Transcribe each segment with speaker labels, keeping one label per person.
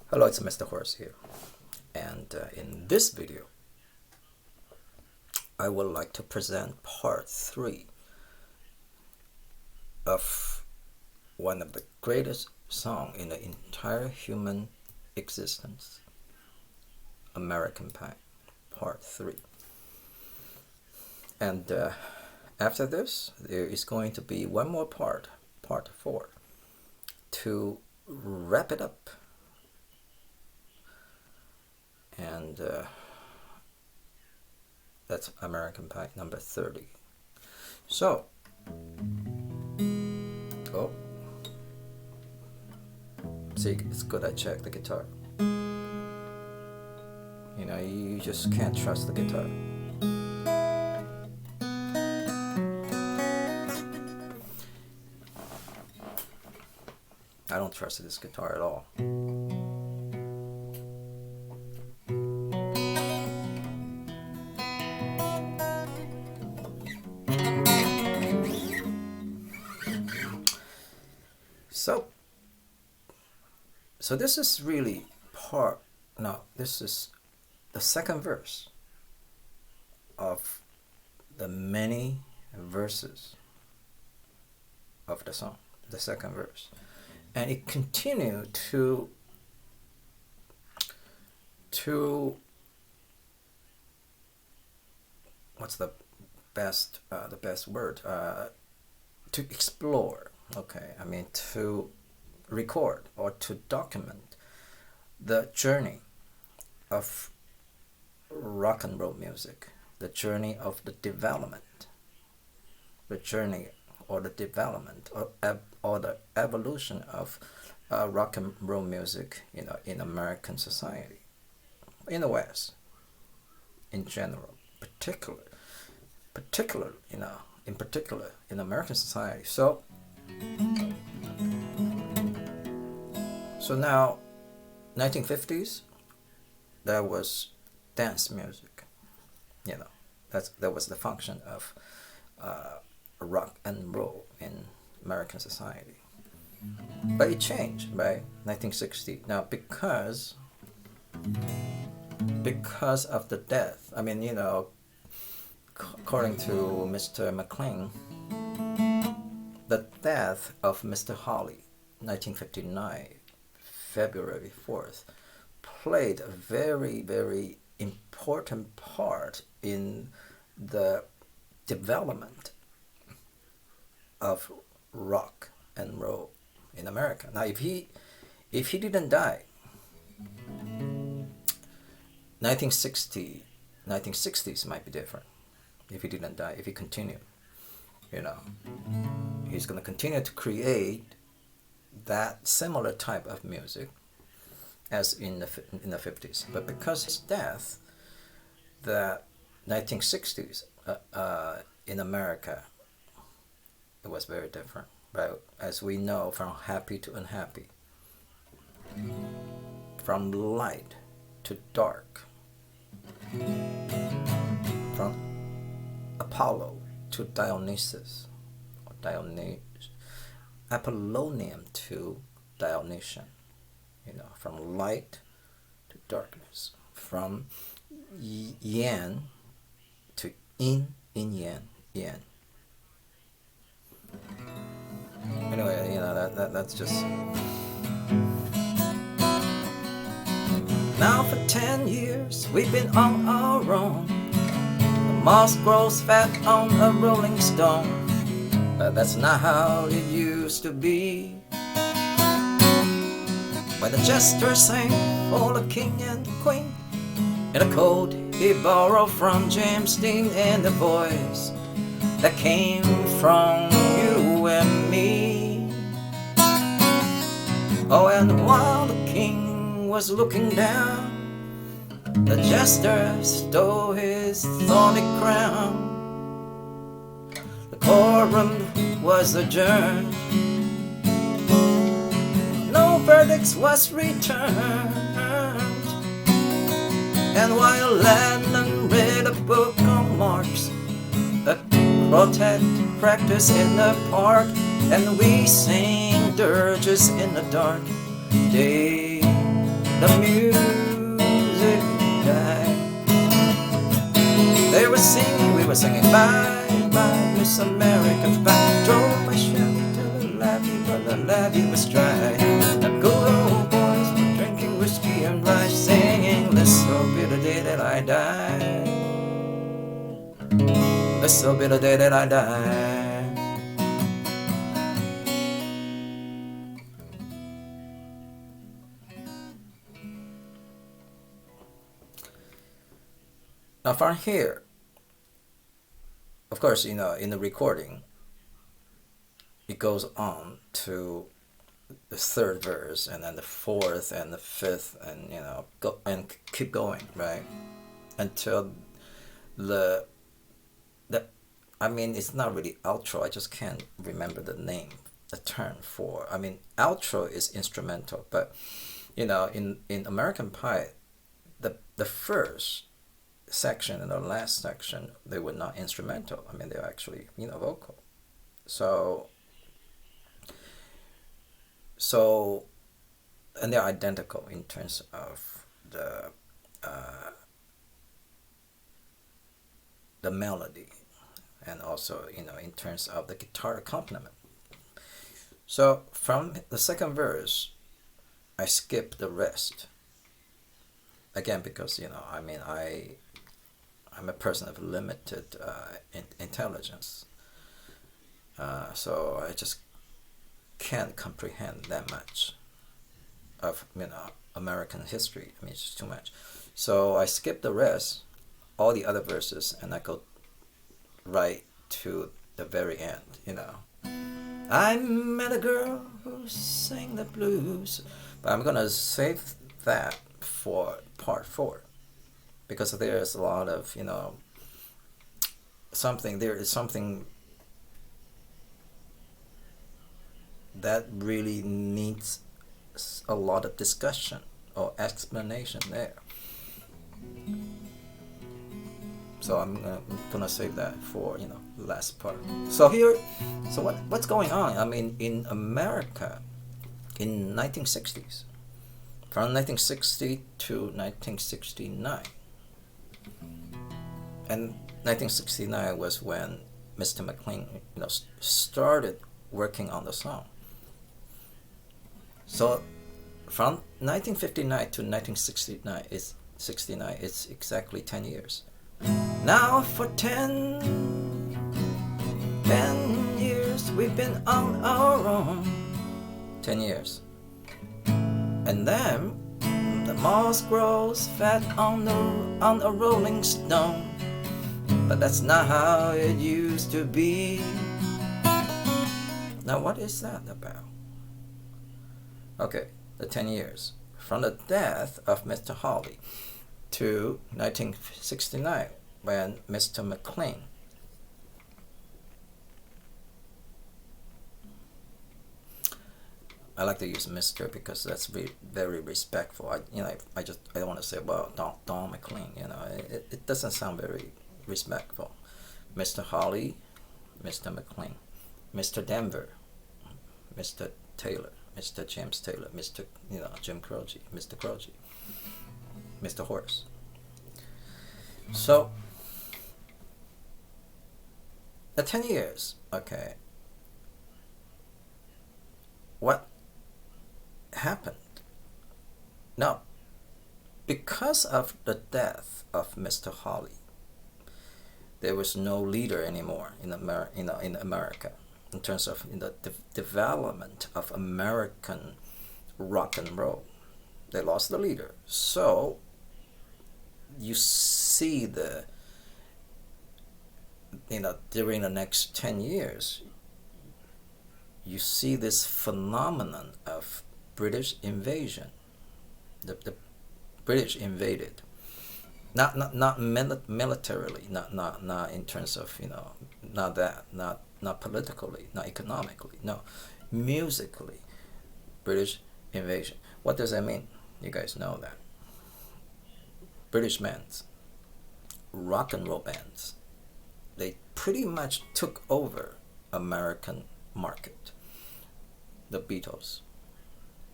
Speaker 1: Hello, it's Mr. Horse here, and in this video I would like to present part 3 of one of the greatest songs in the entire human existence, American Pie, part 3. And after this there is going to be one more part 4, to wrap it up. And that's American Pie number 30. So, see, it's good I checked the guitar. You know, you just can't trust the guitar. I don't trust this guitar at all. So this is really this is the second verse of the many verses of the song, the second verse. And it continued to what's the best word, to explore, to record or to document the journey of rock and roll music, the journey of the development, the journey or the development or the evolution of rock and roll music, in American society, in the West, in general, in particular in American society. So now, 1950s, there was dance music. That was the function of rock and roll in American society. But it changed by 1960. Now, because of the death, according to Mr. McLean, the death of Mr. Holly, 1959. February 4th, played a very, very important part in the development of rock and roll in America. Now, if he didn't die, 1960s might be different. If he didn't die, if he continued, he's going to continue to create that similar type of music as in the 50s. But because his death, the 1960s in America, it was very different. But as we know, from happy to unhappy, from light to dark, from Apollo to Dionysus, or Apollonium to Dionysian, from light to darkness, from yin to yin, yang. Anyway, that's just. Now for 10 years we've been on our own. The moss grows fat on a rolling stone. But that's not how it used to be. When the jester sang for the king and queen, in a code he borrowed from James Dean, and the voice that came from you and me. Oh, and while the king was looking down, the jester stole his thorny crown. The courtroom was adjourned. No verdicts was returned. And while Landon read a book on Marx, the quartet practiced in the park, and we sang dirges in the dark. Day the music died. They were singing, we were singing, bye, bye, Miss America, bye. Drove my Chevy to the levee, but the levee was dry. The good old boys were drinking whiskey and rye, singing, this will be the day that I die. This will be the day that I die. Now from here, of course, in the recording, it goes on to the third verse, and then the fourth and the fifth, and go and keep going, right, until the I mean, it's not really outro. I just can't remember the name, the term for. I mean, outro is instrumental, but in American Pie, the first section and the last section, they were not instrumental. I mean, they're actually vocal. So and they're identical in terms of the melody, and also in terms of the guitar accompaniment. So from the second verse, I skip the rest again because I mean I'm a person of limited intelligence, so I just can't comprehend that much of American history. I mean, it's just too much. So I skip the rest, all the other verses, and I go right to the very end. I met a girl who sang the blues, but I'm gonna save that for part 4 because there's a lot of there is something that really needs a lot of discussion or explanation there. So I'm gonna save that for the last part. So what's going on? I mean, in America, in 1960s, from 1960 to 1969, and 1969 was when Mr. McLean started working on the song. So from 1959 to 1969 it's exactly 10 years. Now for 10 years we've been on our own. 10 years. And then the moss grows fat on a rolling stone. But that's not how it used to be. Now what is that about? Okay, the 10 years. From the death of Mr. Hawley to 1969, when Mr. McLean I like to use Mr. because that's very respectful. I don't want to say Don McLean. It doesn't sound very respectful. Mr. Hawley, Mr. McLean, Mr. Denver, Mr. Taylor, Mr. James Taylor, Mr. Jim Croce, Mr. Croce, Mr. Horace. So the 10 years, okay. What happened? Now, because of the death of Mr. Hawley, there was no leader anymore in America in terms of the development of American rock and roll. They lost the leader. So you see during the next 10 years, you see this phenomenon of British invasion. The British invaded, not militarily, not in terms of not politically, not economically, no, musically, British invasion. What does that mean? You guys know that. British bands, rock and roll bands, they pretty much took over American market. The Beatles,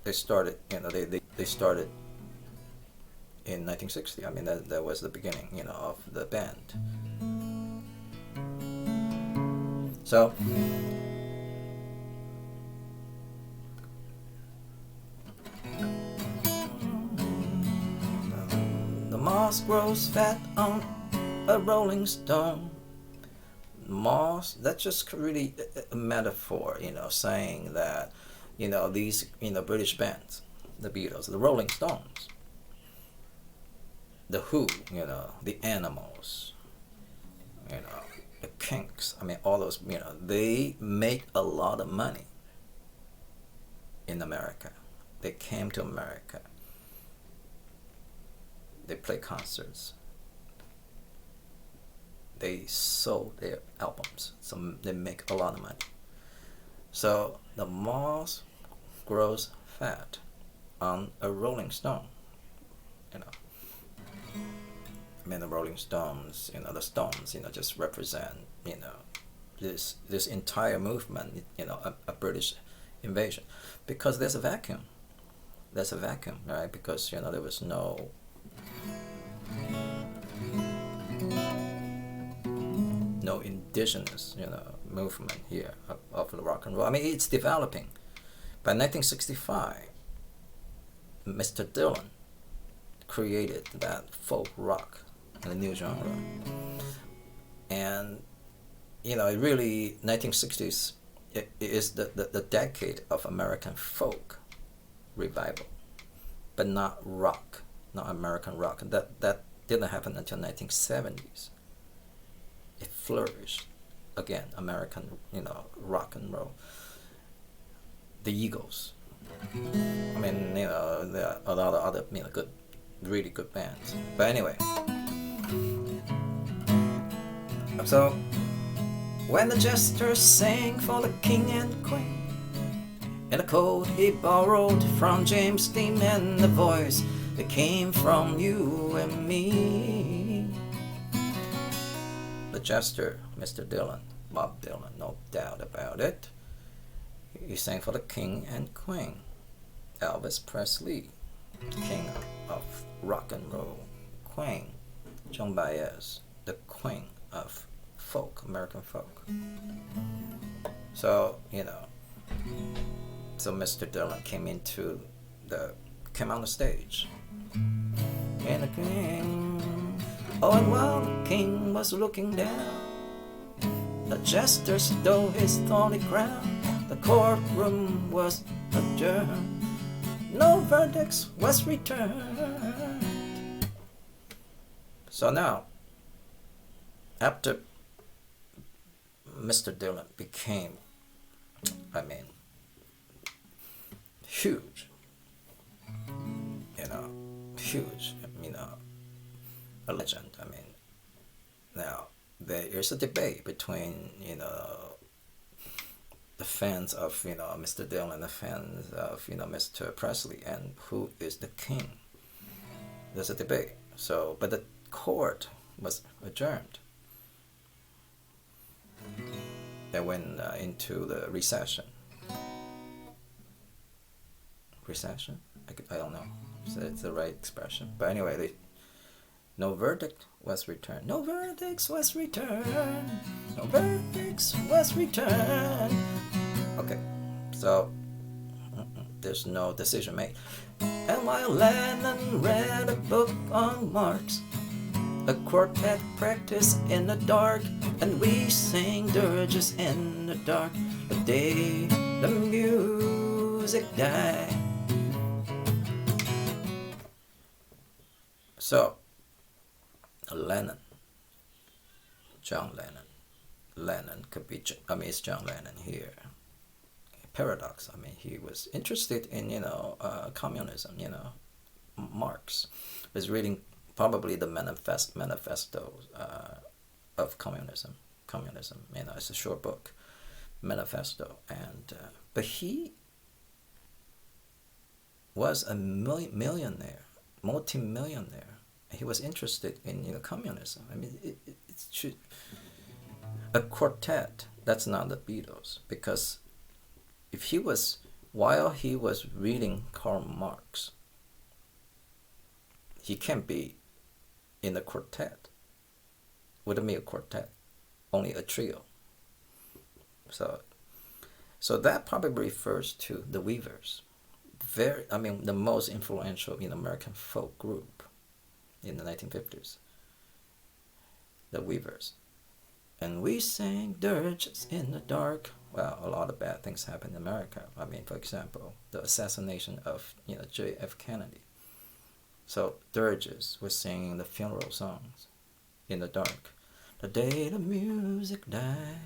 Speaker 1: they started in 1960. I mean, that was the beginning, of the band. So the moss grows fat on a rolling stone. Moss, that's just really a metaphor, saying that, these, British bands, the Beatles, the Rolling Stones, the Who, the Animals, the Kinks, I mean, all those, they make a lot of money in America. They came to America. They play concerts. They sold their albums, so they make a lot of money. So the moss grows fat on a rolling stone. I mean, the Rolling Stones, the Stones, just represent, this entire movement, a British invasion, because there's a vacuum. There's a vacuum, right? Because there was no indigenous, movement here of the rock and roll. I mean, it's developing. By 1965, Mr. Dylan created that folk rock, a new genre. And, it really, 1960s is the decade of American folk revival, but not rock, not American rock. That didn't happen until 1970s. It flourished again, American, rock and roll. The Eagles. I mean, there are a lot of other, good, really good bands. But anyway, so when the jester sang for the king and queen, in a code he borrowed from James Dean, and the voice that came from you and me. The jester, Mr. Dylan, Bob Dylan, no doubt about it. He sang for the king and queen. Elvis Presley, king of rock and roll. Queen, Joan Baez, the queen of folk, American folk. So, so Mr. Dylan came on the stage. And the king, and while the king was looking down, the jester stole his thorny crown. The courtroom was adjourned. No verdicts was returned. So now, after Mr. Dylan became, huge, huge, a legend. Now there is a debate between, the fans of, Mr. Dylan, the fans of, Mr. Presley, and who is the king. There's a debate. So, but the court was adjourned. They went into the recession. Recession? I don't know if it's the right expression. But anyway, no verdict was returned. No verdicts was returned. No verdicts was returned. Okay, so there's no decision made. And while Lennon read a book on Marx, the quartet practiced in the dark, and we sang dirges in the dark. The day the music died. So, Lennon, John Lennon. Lennon could be, it's John Lennon here. Paradox, he was interested in, communism, Marx was reading probably the manifesto of communism. It's a short book, manifesto, and but he was a millionaire, multi-millionaire. He was interested in communism. It should a quartet. That's not the Beatles, because if while he was reading Karl Marx, he can't be in a quartet. Wouldn't be a quartet, only a trio. So that probably refers to the Weavers. The most influential in American folk group in the 1950s, the Weavers. And we sang dirges in the dark. Well, a lot of bad things happened in America. For example, the assassination of J.F. Kennedy. So dirges were singing the funeral songs in the dark. The day the music died.